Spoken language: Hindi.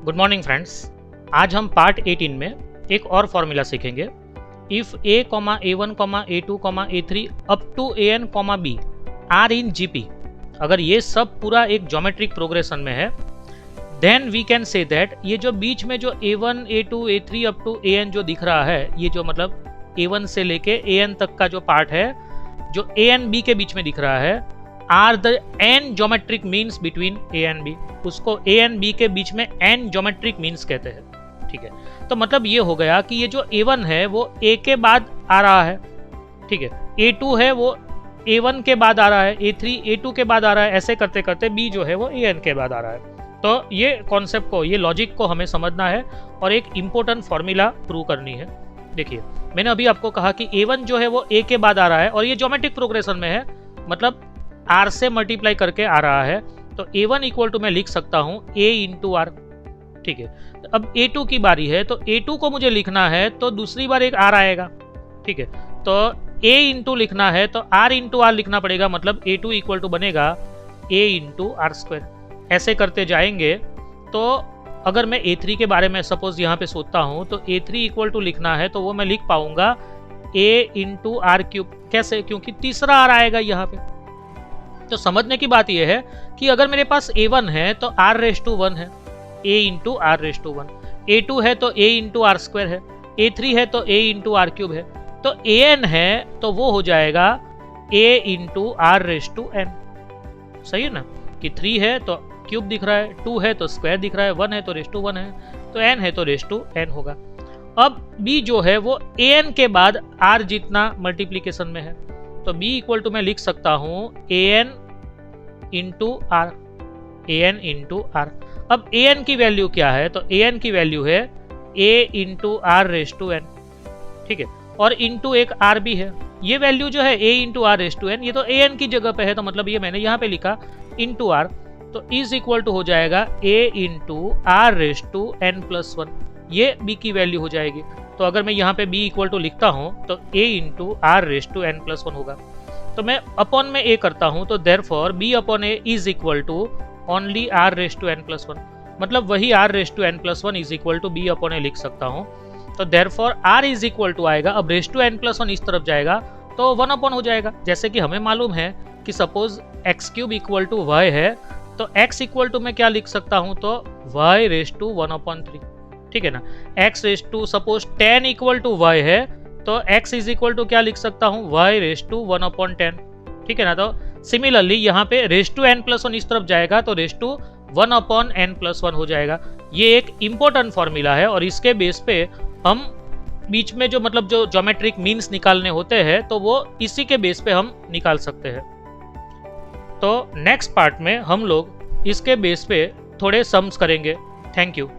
Good morning friends. आज हम पार्ट 18 में एक और फॉर्मूला सीखेंगे। If a, a1, a2, a3 up to an, b are in gp, अगर ये सब पूरा एक ज्योमेट्रिक प्रोग्रेशन में है, then we can say that ये जो बीच में जो a1, a2, a3 up to an जो दिख रहा है, ये जो मतलब a1 से लेके an तक का जो पार्ट है, जो a एंड b के बीच में दिख रहा है, are the n geometric means between a and b। उसको a एंड b के बीच में n ज्योमेट्रिक मीन्स कहते हैं। ठीक है, तो मतलब ये हो गया कि ये जो a1 है वो a के बाद आ रहा है, ठीक है, a2 है वो a1 के बाद आ रहा है, a3 a2 के बाद आ रहा है, ऐसे करते करते b जो है वो an के बाद आ रहा है। तो ये कॉन्सेप्ट को, ये लॉजिक को हमें समझना है और एक इंपॉर्टेंट फॉर्मूला प्रूव करनी है। देखिए, मैंने अभी आपको कहा कि a1 जो है वो a के बाद आ रहा है और ये ज्योमेट्रिक प्रोग्रेशन में है, मतलब r से मल्टीप्लाई करके आ रहा है। तो a1 इक्वल टू मैं लिख सकता हूं a इंटू आर। ठीक है, अब a2 की बारी है, तो a2 को मुझे लिखना है तो दूसरी बार एक r आएगा। ठीक है, तो a इंटू लिखना है तो r इंटू आर लिखना पड़ेगा, मतलब a2 इक्वल टू बनेगा a इंटू आर स्क्वायर। ऐसे करते जाएंगे तो अगर मैं a3 के बारे में सपोज यहाँ पे सोचता हूँ तो a3 इक्वल टू लिखना है तो वो मैं लिख पाऊंगा a इंटू आर क्यूब। कैसे? क्योंकि तीसरा r आएगा यहाँ पे। तो समझने की बात यह है कि अगर मेरे पास a1 है तो r रेस टू 1 है, a into r raise to 1, a2 है तो a इंटू आर स्क्वायर है, a3 है तो a इंटू आर क्यूब है, तो an है तो वो हो जाएगा a into r raise to n। सही है ना, कि 3 है तो क्यूब दिख रहा है, 2 है तो स्क्वायर दिख रहा है, 1 है तो रेस टू 1 है, तो n है तो रेस टू n होगा। अब b जो है वो an के बाद r जितना मल्टीप्लीकेशन में है, तो b इक्वल टू मैं लिख सकता हूं an into r, an into r. अब an की वैल्यू क्या है? तो an की वैल्यू है a into r raise to n। ठीक है, और इंटू एक r भी है। ये वैल्यू जो है a into r raise to n, ये तो an की जगह पे है, तो मतलब ये मैंने यहाँ पे लिखा इंटू आर, तो इज इक्वल टू हो जाएगा a into r raise to n plus 1। ये b की वैल्यू हो जाएगी। तो अगर मैं यहाँ पे b इक्वल टू लिखता हूँ तो a into r raise to n plus 1 होगा। तो मैं अपॉन में a करता हूँ, तो therefore b upon a is equal to only r raise to n plus 1, मतलब वही r raise to n plus 1 is equal to b upon a लिख सकता हूँ। तो therefore r is equal to आएगा, अब रेस टू n प्लस 1 इस तरफ जाएगा तो 1 अपॉन हो जाएगा। जैसे कि हमें मालूम है कि suppose x cube equal to y है, तो x इक्वल टू मैं क्या लिख सकता हूँ? तो y रेस टू 1 अपॉन 3। ठीक है ना, x raise to suppose 10 equal to y है, तो x इज इक्वल टू क्या लिख सकता हूँ? y raise to 1 upon 10। ठीक है ना, तो सिमिलरली यहाँ पे रेस टू n प्लस 1 इस तरफ जाएगा तो raise to 1 upon n plus 1 हो जाएगा। ये एक इंपॉर्टेंट फॉर्मूला है और इसके बेस पे हम बीच में जो मतलब जो ज्योमेट्रिक मीन्स निकालने होते हैं तो वो इसी के बेस पे हम निकाल सकते हैं। तो नेक्स्ट पार्ट में हम लोग इसके बेस पे थोड़े सम्स करेंगे। Thank you.